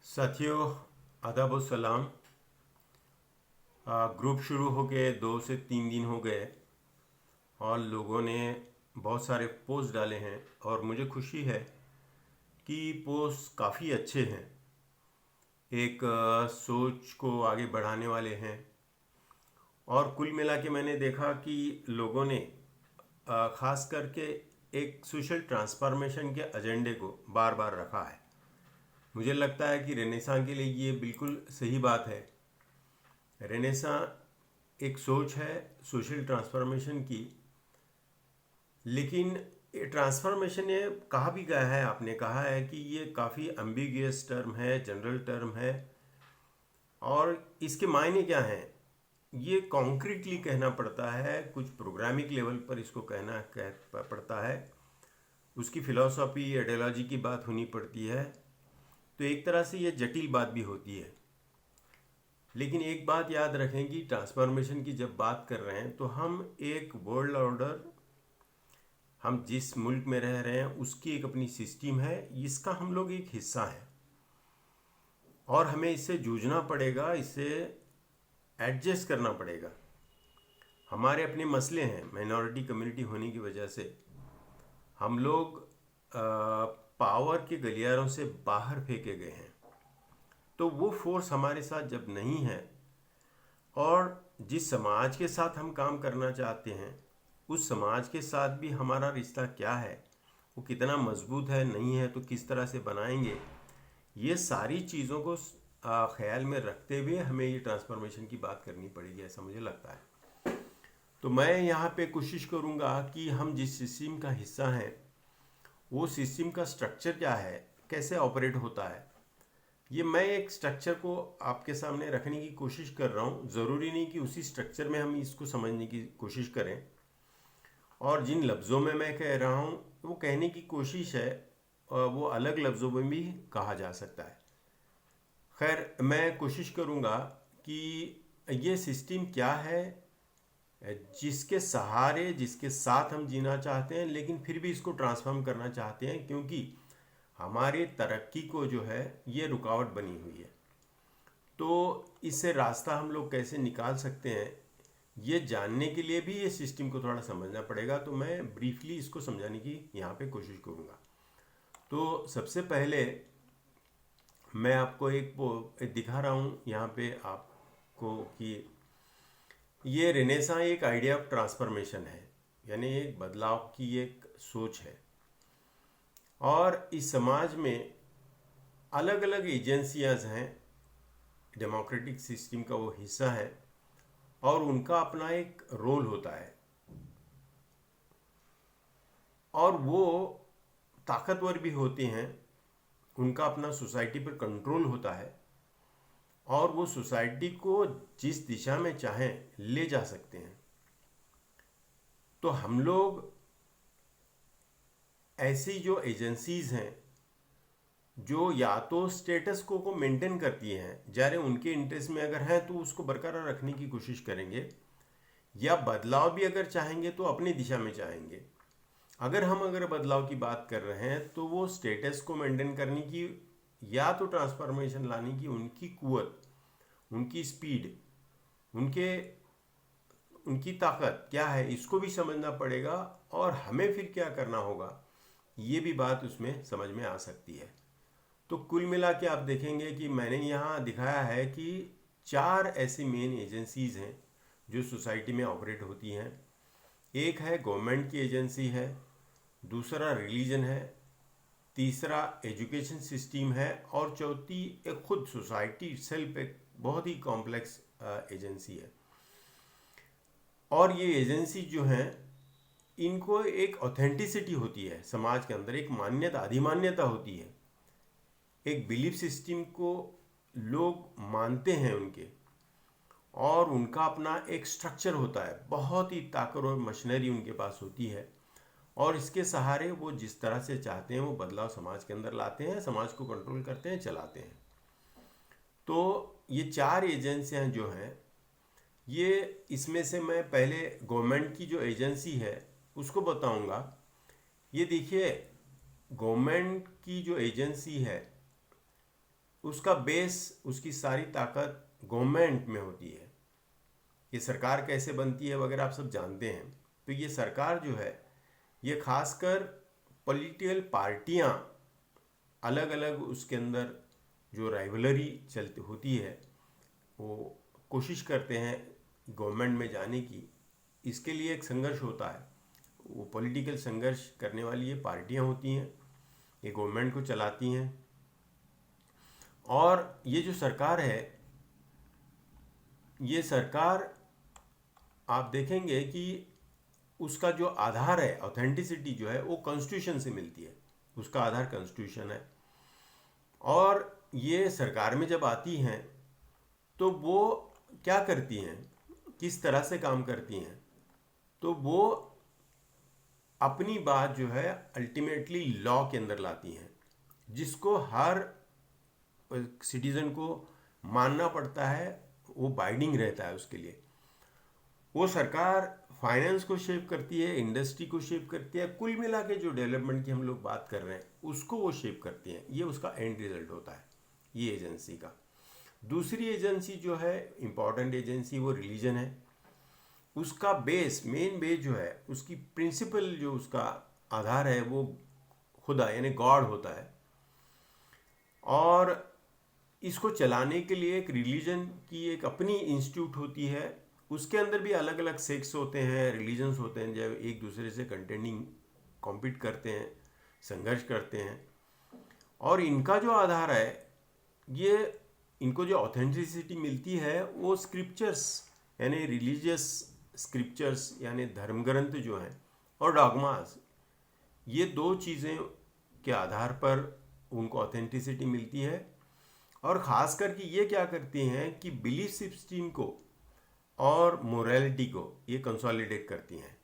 साथियों, आदाब और सलाम। ग्रुप शुरू हो गए 2 से 3 दिन हो गए और लोगों ने बहुत सारे पोस्ट डाले हैं और मुझे खुशी है कि पोस्ट काफ़ी अच्छे हैं। एक सोच को आगे बढ़ाने वाले हैं और कुल मिला के मैंने देखा कि लोगों ने ख़ास करके एक सोशल ट्रांसफॉर्मेशन के एजेंडे को बार बार रखा है। मुझे लगता है कि रेनेसां के लिए ये बिल्कुल सही बात है। रेनेसां एक सोच है सोशल ट्रांसफॉर्मेशन की, लेकिन ये ट्रांसफॉर्मेशन ये कहा भी गया है, आपने कहा है कि ये काफ़ी एम्बिगुअस टर्म है, जनरल टर्म है और इसके मायने क्या हैं ये कॉन्क्रीटली कहना पड़ता है, कुछ प्रोग्रामिक लेवल पर इसको कह पड़ता है, उसकी फिलॉसफी आइडियोलॉजी की बात होनी पड़ती है। तो एक तरह से ये जटिल बात भी होती है। लेकिन एक बात याद रखें कि ट्रांसफॉर्मेशन की जब बात कर रहे हैं तो हम एक वर्ल्ड ऑर्डर, हम जिस मुल्क में रह रहे हैं उसकी एक अपनी सिस्टम है, इसका हम लोग एक हिस्सा हैं और हमें इससे जूझना पड़ेगा, इससे एडजस्ट करना पड़ेगा। हमारे अपने मसले हैं, माइनॉरिटी कम्युनिटी होने की वजह से हम लोग पावर के गलियारों से बाहर फेंके गए हैं। तो वो फोर्स हमारे साथ जब नहीं है और जिस समाज के साथ हम काम करना चाहते हैं उस समाज के साथ भी हमारा रिश्ता क्या है, वो कितना मजबूत है, नहीं है तो किस तरह से बनाएंगे, ये सारी चीज़ों को ख्याल में रखते हुए हमें ये ट्रांसफॉर्मेशन की बात करनी पड़ेगी, ऐसा मुझे लगता है। तो मैं यहाँ पे कोशिश करूँगा कि हम जिस सिस्टम का हिस्सा हैं वो सिस्टम का स्ट्रक्चर क्या है, कैसे ऑपरेट होता है, ये मैं एक स्ट्रक्चर को आपके सामने रखने की कोशिश कर रहा हूँ। ज़रूरी नहीं कि उसी स्ट्रक्चर में हम इसको समझने की कोशिश करें और जिन लफ्ज़ों में मैं कह रहा हूँ वो कहने की कोशिश है वो अलग लफ्ज़ों में भी कहा जा सकता है। खैर, मैं कोशिश करूँगा कि ये सिस्टम क्या है जिसके सहारे, जिसके साथ हम जीना चाहते हैं, लेकिन फिर भी इसको ट्रांसफॉर्म करना चाहते हैं क्योंकि हमारी तरक्की को जो है ये रुकावट बनी हुई है। तो इससे रास्ता हम लोग कैसे निकाल सकते हैं ये जानने के लिए भी ये सिस्टम को थोड़ा समझना पड़ेगा। तो मैं ब्रीफली इसको समझाने की यहाँ पे कोशिश करूँगा। तो सबसे पहले मैं आपको एक दिखा रहा हूँ यहाँ पे आपको कि ये रेनेसां एक आइडिया ऑफ ट्रांसफॉर्मेशन है, यानी एक बदलाव की एक सोच है और इस समाज में अलग अलग एजेंसियां हैं, डेमोक्रेटिक सिस्टम का वो हिस्सा है और उनका अपना एक रोल होता है और वो ताकतवर भी होते हैं, उनका अपना सोसाइटी पर कंट्रोल होता है और वो सोसाइटी को जिस दिशा में चाहें ले जा सकते हैं। तो हम लोग ऐसी जो एजेंसीज हैं जो या तो स्टेटस को मेंटेन करती हैं, जारे उनके इंटरेस्ट में अगर है तो उसको बरकरार रखने की कोशिश करेंगे, या बदलाव भी अगर चाहेंगे तो अपनी दिशा में चाहेंगे। अगर बदलाव की बात कर रहे हैं तो वो स्टेटस को मेंटेन करने की या तो ट्रांसफॉर्मेशन लाने की उनकी कुवत, उनकी स्पीड, उनकी ताकत क्या है इसको भी समझना पड़ेगा और हमें फिर क्या करना होगा ये भी बात उसमें समझ में आ सकती है। तो कुल मिला के आप देखेंगे कि मैंने यहाँ दिखाया है कि 4 ऐसी मेन एजेंसीज हैं जो सोसाइटी में ऑपरेट होती हैं। एक है गवर्नमेंट की एजेंसी है, दूसरा रिलीजन है, तीसरा एजुकेशन सिस्टम है और चौथी एक खुद सोसाइटी इटसेल्फ एक बहुत ही कॉम्प्लेक्स एजेंसी है। और ये एजेंसी जो हैं इनको एक ऑथेंटिसिटी होती है समाज के अंदर, एक मान्यता, अधिमान्यता होती है, एक बिलीफ सिस्टम को लोग मानते हैं उनके और उनका अपना एक स्ट्रक्चर होता है, बहुत ही ताकतवर मशीनरी उनके पास होती है और इसके सहारे वो जिस तरह से चाहते हैं वो बदलाव समाज के अंदर लाते हैं, समाज को कंट्रोल करते हैं, चलाते हैं। तो ये 4 एजेंसियां जो हैं ये, इसमें से मैं पहले गवर्नमेंट की जो एजेंसी है उसको बताऊंगा। ये देखिए, गवर्नमेंट की जो एजेंसी है उसका बेस, उसकी सारी ताकत गवर्नमेंट में होती है। ये सरकार कैसे बनती है वगैरह आप सब जानते हैं। तो ये सरकार जो है, ये खासकर पॉलिटिकल पार्टियां अलग अलग उसके अंदर जो राइवलरी चलती होती है, वो कोशिश करते हैं गवर्नमेंट में जाने की। इसके लिए एक संघर्ष होता है। वो पॉलिटिकल संघर्ष करने वाली ये पार्टियां होती हैं, ये गवर्नमेंट को चलाती हैं। और ये जो सरकार है, ये सरकार आप देखेंगे कि उसका जो आधार है, ऑथेंटिसिटी जो है, वो कॉन्स्टिट्यूशन से मिलती है। उसका आधार कॉन्स्टिट्यूशन है। और ये सरकार में जब आती हैं तो वो क्या करती हैं, किस तरह से काम करती हैं, तो वो अपनी बात जो है अल्टीमेटली लॉ के अंदर लाती हैं, जिसको हर सिटीजन को मानना पड़ता है, वो बाइंडिंग रहता है उसके लिए। वो सरकार फाइनेंस को शेप करती है, इंडस्ट्री को शेप करती है, कुल मिला के जो डेवलपमेंट की हम लोग बात कर रहे हैं उसको वो शेप करती हैं। ये उसका एंड रिजल्ट होता है ये एजेंसी का। दूसरी एजेंसी जो है इम्पॉर्टेंट एजेंसी, वो रिलीजन है। उसका बेस, मेन बेस जो है, उसकी प्रिंसिपल जो उसका आधार है, वो खुदा यानी गॉड होता है। और इसको चलाने के लिए एक रिलीजन की एक अपनी इंस्टीट्यूट होती है। उसके अंदर भी अलग अलग सेक्ट्स होते हैं, रिलीजन्स होते हैं, जो एक दूसरे से कंटेंडिंग कॉम्पीट करते हैं, संघर्ष करते हैं। और इनका जो आधार है, ये इनको जो ऑथेंटिसिटी मिलती है वो स्क्रिप्चर्स यानी रिलीजियस स्क्रिप्चर्स यानी धर्म ग्रंथ जो हैं, और डॉगमास, ये दो चीज़ें के आधार पर उनको ऑथेंटिसिटी मिलती है। और ख़ास करके ये क्या करती हैं कि बिलीफ सिस्टम को और मोरालिटी को ये कंसोलिडेट करती हैं,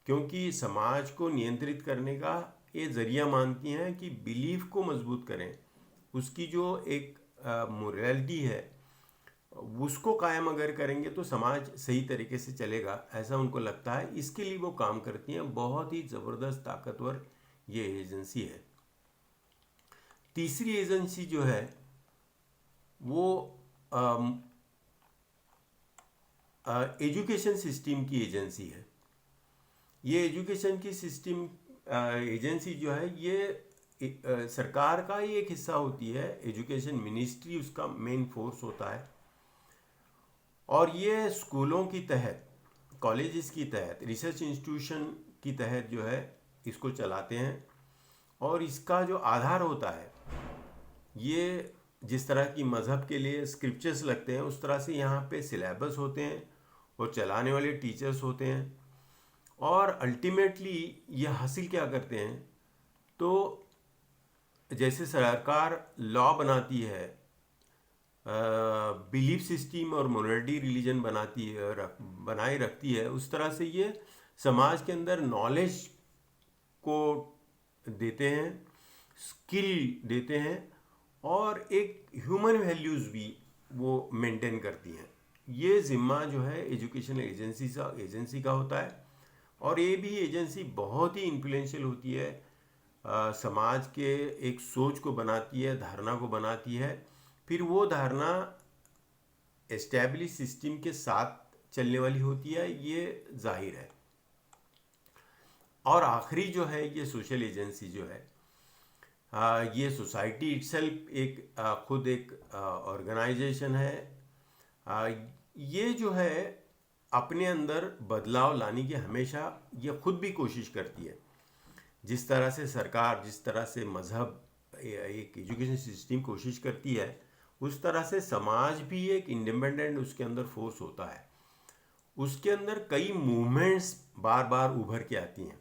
क्योंकि समाज को नियंत्रित करने का ये ज़रिया मानती हैं कि बिलीफ को मजबूत करें, उसकी जो एक मोरालिटी है उसको कायम अगर करेंगे तो समाज सही तरीके से चलेगा, ऐसा उनको लगता है। इसके लिए वो काम करती हैं। बहुत ही ज़बरदस्त ताकतवर ये एजेंसी है। तीसरी एजेंसी जो है वो एजुकेशन सिस्टम की एजेंसी है। ये एजुकेशन की सिस्टम एजेंसी जो है, ये सरकार का ही एक हिस्सा होती है। एजुकेशन मिनिस्ट्री उसका मेन फोर्स होता है। और ये स्कूलों की तहत, कॉलेजेस की तहत, रिसर्च इंस्टीट्यूशन की तहत जो है इसको चलाते हैं। और इसका जो आधार होता है, ये जिस तरह की मज़हब के लिए स्क्रिप्चर्स लगते हैं, उस तरह से यहाँ पे सिलेबस होते हैं और चलाने वाले टीचर्स होते हैं। और अल्टीमेटली ये हासिल क्या करते हैं, तो जैसे सरकार लॉ बनाती है, बिलीफ सिस्टम और मोरालिटी रिलीजन बनाती है, बनाए रखती है, उस तरह से ये समाज के अंदर नॉलेज को देते हैं, स्किल देते हैं, और एक ह्यूमन वैल्यूज़ भी वो मेंटेन करती हैं। ये ज़िम्मा जो है एजुकेशन एजेंसी का होता है। और ये भी एजेंसी बहुत ही इन्फ्लुएंशियल होती है, समाज के एक सोच को बनाती है, धारणा को बनाती है। फिर वो धारणा एस्टैब्लिश सिस्टम के साथ चलने वाली होती है, ये जाहिर है। और आखिरी जो है ये सोशल एजेंसी जो है, ये सोसाइटी इटसेल्फ एक खुद एक ऑर्गेनाइजेशन है। ये जो है अपने अंदर बदलाव लाने की हमेशा ये खुद भी कोशिश करती है। जिस तरह से सरकार, जिस तरह से मज़हब, एक एजुकेशन सिस्टम कोशिश करती है, उस तरह से समाज भी एक इंडिपेंडेंट उसके अंदर फोर्स होता है। उसके अंदर कई मूवमेंट्स बार बार उभर के आती हैं,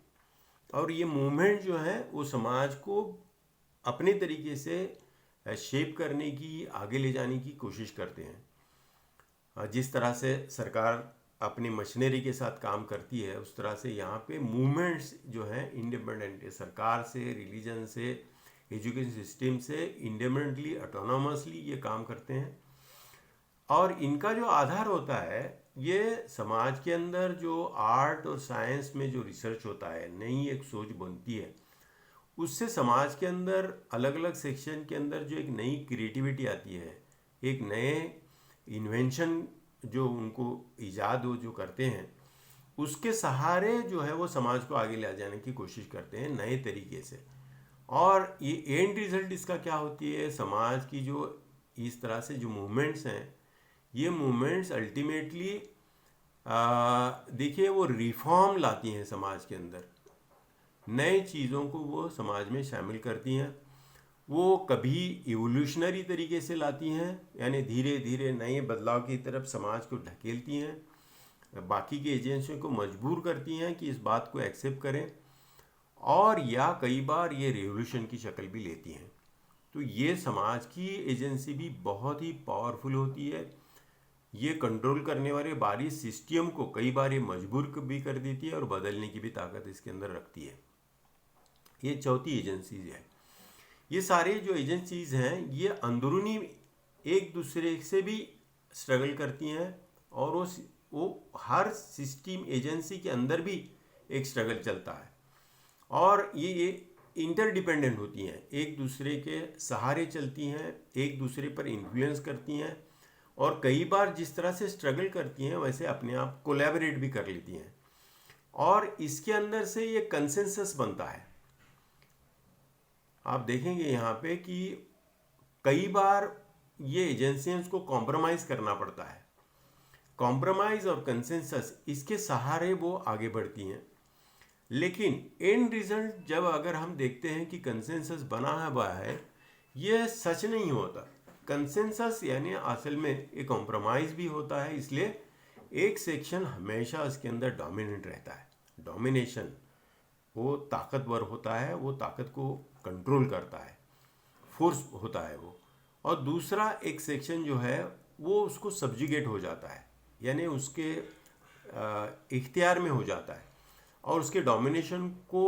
और ये मूवमेंट जो है वो समाज को अपने तरीके से शेप करने की, आगे ले जाने की कोशिश करते हैं। जिस तरह से सरकार अपनी मशीनरी के साथ काम करती है, उस तरह से यहाँ पे मूवमेंट्स जो हैं इंडिपेंडेंट है, सरकार से, रिलीजन से, एजुकेशन सिस्टम से इंडिपेंडेंटली, ऑटोनोमसली ये काम करते हैं। और इनका जो आधार होता है, ये समाज के अंदर जो आर्ट और साइंस में जो रिसर्च होता है, नई एक सोच बनती है, उससे समाज के अंदर अलग अलग सेक्शन के अंदर जो एक नई क्रिएटिविटी आती है, एक नए इन्वेंशन जो उनको ईजाद हो जो करते हैं, उसके सहारे जो है वो समाज को आगे ले जाने की कोशिश करते हैं नए तरीके से। और ये एंड रिजल्ट इसका क्या होती है, समाज की जो इस तरह से जो मूवमेंट्स हैं, ये मूवमेंट्स अल्टीमेटली देखिए वो रिफॉर्म लाती हैं समाज के अंदर, नए चीज़ों को वो समाज में शामिल करती हैं। वो कभी इवोल्यूशनरी तरीके से लाती हैं, यानी धीरे धीरे नए बदलाव की तरफ समाज को ढकेलती हैं, बाकी की एजेंसियों को मजबूर करती हैं कि इस बात को एक्सेप्ट करें, और या कई बार ये रिवोल्यूशन की शक्ल भी लेती हैं। तो ये समाज की एजेंसी भी बहुत ही पावरफुल होती है। ये कंट्रोल करने वाले बारी सिस्टम को कई बार ये मजबूर भी कर देती है और बदलने की भी ताकत इसके अंदर रखती है। ये चौथी एजेंसीज है। ये सारे जो एजेंसीज हैं ये अंदरूनी एक दूसरे से भी स्ट्रगल करती हैं, और वो हर सिस्टम एजेंसी के अंदर भी एक स्ट्रगल चलता है, और ये इंटरडिपेंडेंट होती हैं, एक दूसरे के सहारे चलती हैं, एक दूसरे पर इन्फ्लुएंस करती हैं, और कई बार जिस तरह से स्ट्रगल करती हैं वैसे अपने आप कोलैबोरेट भी कर लेती हैं, और इसके अंदर से ये कंसेंसस बनता है। आप देखेंगे यहाँ पे कि कई बार ये एजेंसियां उसको कॉम्प्रोमाइज़ करना पड़ता है। कॉम्प्रोमाइज़ और कंसेंसस इसके सहारे वो आगे बढ़ती हैं। लेकिन एंड रिजल्ट जब अगर हम देखते हैं कि कंसेंसस बना हुआ है, ये सच नहीं होता। कंसेंसस यानी असल में एक कॉम्प्रोमाइज़ भी होता है, इसलिए एक सेक्शन हमेशा इसके अंदर डोमिनेंट रहता है। डोमिनेशन वो ताकतवर होता है, वो ताकत को कंट्रोल करता है, फोर्स होता है वो। और दूसरा एक सेक्शन जो है वो उसको सब्जुगेट हो जाता है, यानी उसके इख्तियार में हो जाता है, और उसके डोमिनेशन को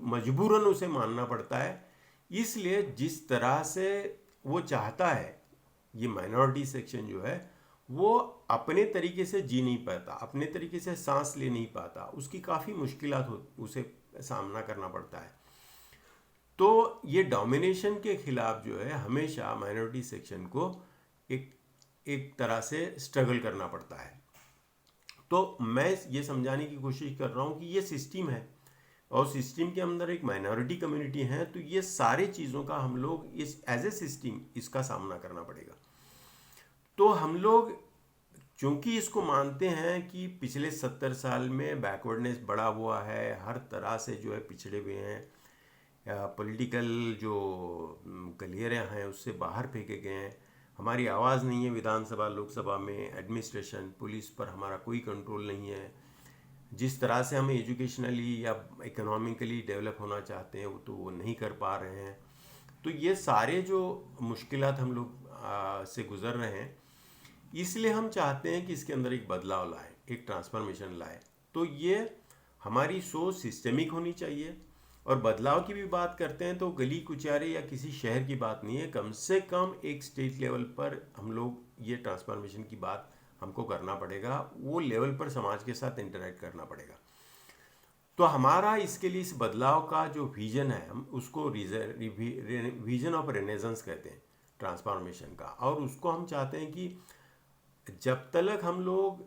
मजबूरन उसे मानना पड़ता है। इसलिए जिस तरह से वो चाहता है, ये माइनॉरिटी सेक्शन जो है वो अपने तरीके से जी नहीं पाता, अपने तरीके से सांस ले नहीं पाता, उसकी काफ़ी मुश्किलात उसे सामना करना पड़ता है। तो ये डोमिनेशन के खिलाफ जो है हमेशा माइनॉरिटी सेक्शन को एक तरह से स्ट्रगल करना पड़ता है। तो मैं ये समझाने की कोशिश कर रहा हूँ कि ये सिस्टम है, और सिस्टम के अंदर एक माइनॉरिटी कम्युनिटी है, तो ये सारे चीज़ों का हम लोग इस एज ए सिस्टम इसका सामना करना पड़ेगा। तो हम लोग चूँकि इसको मानते हैं कि पिछले 70 साल में बैकवर्डनेस बढ़ा हुआ है, हर तरह से जो है पिछड़े हुए हैं, पॉलिटिकल जो गलियारे हैं उससे बाहर फेंके गए हैं, हमारी आवाज़ नहीं है विधानसभा लोकसभा में, एडमिनिस्ट्रेशन पुलिस पर हमारा कोई कंट्रोल नहीं है, जिस तरह से हम एजुकेशनली या इकोनॉमिकली डेवलप होना चाहते हैं वो तो वो नहीं कर पा रहे हैं। तो ये सारे जो मुश्किलात हम लोग से गुज़र रहे हैं, इसलिए हम चाहते हैं कि इसके अंदर एक बदलाव लाए, एक ट्रांसफॉर्मेशन लाए। तो ये हमारी सोच सिस्टेमिक होनी चाहिए, और बदलाव की भी बात करते हैं तो गली कुचारे या किसी शहर की बात नहीं है, कम से कम एक स्टेट लेवल पर हम लोग ये ट्रांसफॉर्मेशन की बात हमको करना पड़ेगा, वो लेवल पर समाज के साथ इंटरेक्ट करना पड़ेगा। तो हमारा इसके लिए इस बदलाव का जो विजन है, हम उसको विजन ऑफ रेनेसेंस कहते हैं ट्रांसफॉर्मेशन का, और उसको हम चाहते हैं कि जब तक हम लोग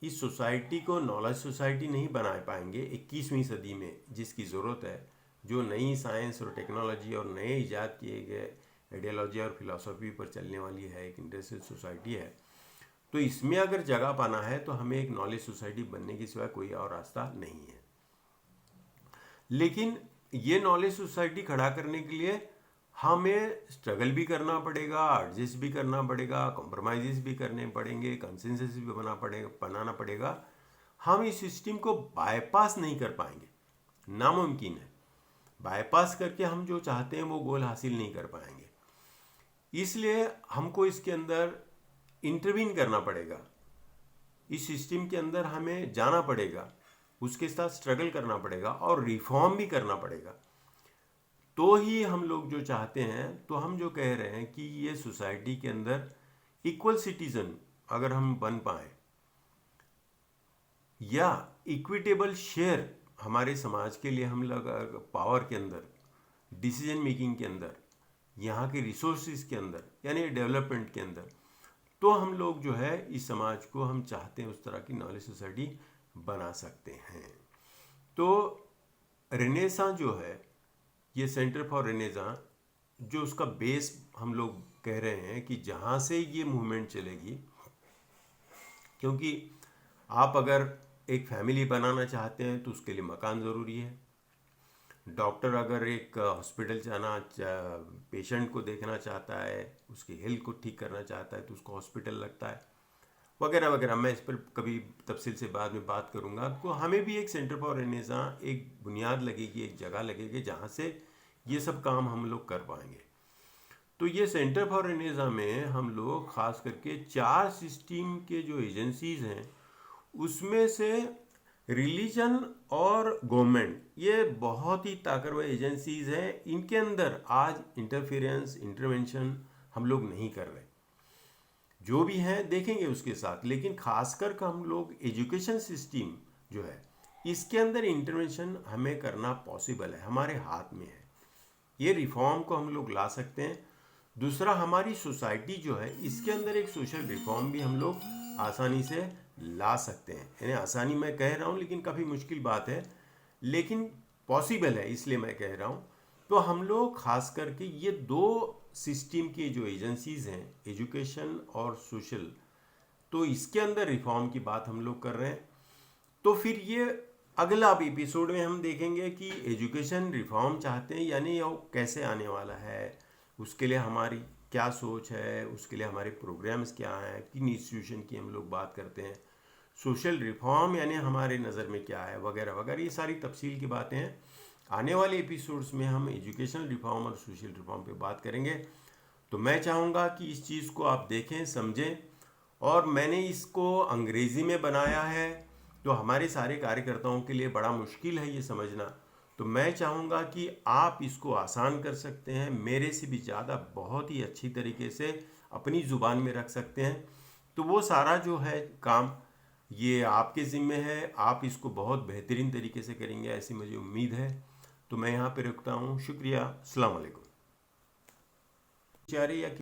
इस सोसाइटी को नॉलेज सोसाइटी नहीं बना पाएंगे 21वीं सदी में, जिसकी ज़रूरत है, जो नई साइंस और टेक्नोलॉजी और नए इजाद किए गए आइडियोलॉजी और फिलॉसफी पर चलने वाली है, एक इंडस्ट्रियल सोसाइटी है, तो इसमें अगर जगह पाना है तो हमें एक नॉलेज सोसाइटी बनने के सिवा कोई और रास्ता नहीं है। लेकिन ये नॉलेज सोसाइटी खड़ा करने के लिए हमें स्ट्रगल भी करना पड़ेगा, एडजस्ट भी करना पड़ेगा, कॉम्प्रोमाइज़ भी करने पड़ेंगे, कंसेंसस भी बनाना पड़ेगा। हम इस सिस्टम को बाईपास नहीं कर पाएंगे, नामुमकिन है। बाईपास करके हम जो चाहते हैं वो गोल हासिल नहीं कर पाएंगे। इसलिए हमको इसके अंदर इंटरवीन करना पड़ेगा, इस सिस्टम के अंदर हमें जाना पड़ेगा, उसके साथ स्ट्रगल करना पड़ेगा और रिफॉर्म भी करना पड़ेगा। तो ही हम लोग जो चाहते हैं, तो हम जो कह रहे हैं कि ये सोसाइटी के अंदर इक्वल सिटीजन अगर हम बन पाए, या इक्विटेबल शेयर हमारे समाज के लिए हम लोग पावर के अंदर डिसीजन मेकिंग के अंदर, यहाँ के रिसोर्सेज के अंदर, यानी डेवलपमेंट के अंदर, तो हम लोग जो है इस समाज को हम चाहते हैं उस तरह की नॉलेज सोसाइटी बना सकते हैं। तो रेनेसां जो है, ये सेंटर फॉर रेनेसां, जो उसका बेस हम लोग कह रहे हैं कि जहाँ से ये मूवमेंट चलेगी, क्योंकि आप अगर एक फैमिली बनाना चाहते हैं तो उसके लिए मकान ज़रूरी है। डॉक्टर अगर एक हॉस्पिटल पेशेंट को देखना चाहता है, उसकी हेल्थ को ठीक करना चाहता है तो उसको हॉस्पिटल लगता है, वगैरह वगैरह। मैं इस पर कभी तफसील से बाद में बात करूंगा। तो हमें भी एक सेंटर फॉर रेनेसां, एक बुनियाद लगेगी, एक जगह लगेगी जहाँ से ये सब काम हम लोग कर पाएंगे। तो ये सेंटर फॉर रेनेसां में हम लोग खास करके 4 सिस्टम के जो एजेंसीज हैं उसमें से रिलीजन और गवर्नमेंट, ये बहुत ही ताकतवर एजेंसीज हैं। इनके अंदर आज इंटरफेरेंस, इंटरवेंशन हम लोग नहीं कर रहे। जो भी हैं देखेंगे उसके साथ, लेकिन खासकर का हम लोग एजुकेशन सिस्टम जो है इसके अंदर इंटरवेंशन हमें करना पॉसिबल है, हमारे हाथ में है। ये रिफॉर्म को हम लोग ला सकते हैं। दूसरा, हमारी सोसाइटी जो है इसके अंदर एक सोशल रिफॉर्म भी हम लोग आसानी से ला सकते हैं। यानी आसानी मैं कह रहा हूँ लेकिन काफ़ी मुश्किल बात है, लेकिन पॉसिबल है, इसलिए मैं कह रहा हूँ। तो हम लोग खास करके ये 2 सिस्टम की जो एजेंसीज हैं, एजुकेशन और सोशल, तो इसके अंदर रिफॉर्म की बात हम लोग कर रहे हैं। तो फिर ये अगला एपिसोड में हम देखेंगे कि एजुकेशन रिफॉर्म चाहते हैं यानी वो कैसे आने वाला है, उसके लिए हमारी क्या सोच है, उसके लिए हमारे प्रोग्राम्स क्या हैं, किन इंस्टीट्यूशन की हम लोग बात करते हैं, सोशल रिफॉर्म यानी हमारे नज़र में क्या है, वगैरह वगैरह। ये सारी तफसील की बातें हैं। आने वाले एपिसोड्स में हम एजुकेशन रिफॉर्म और सोशल रिफॉर्म पे बात करेंगे। तो मैं चाहूँगा कि इस चीज़ को आप देखें, समझें। और मैंने इसको अंग्रेज़ी में बनाया है तो हमारे सारे कार्यकर्ताओं के लिए बड़ा मुश्किल है ये समझना। तो मैं चाहूँगा कि आप इसको आसान कर सकते हैं, मेरे से भी ज़्यादा बहुत ही अच्छी तरीके से अपनी ज़ुबान में रख सकते हैं। तो वो सारा जो है काम ये आपके ज़िम्मे है, आप इसको बहुत बेहतरीन तरीके से करेंगे ऐसी मुझे उम्मीद है। तो मैं यहाँ पे रुकता हूँ। शुक्रिया। अस्सलाम वालेकुम। या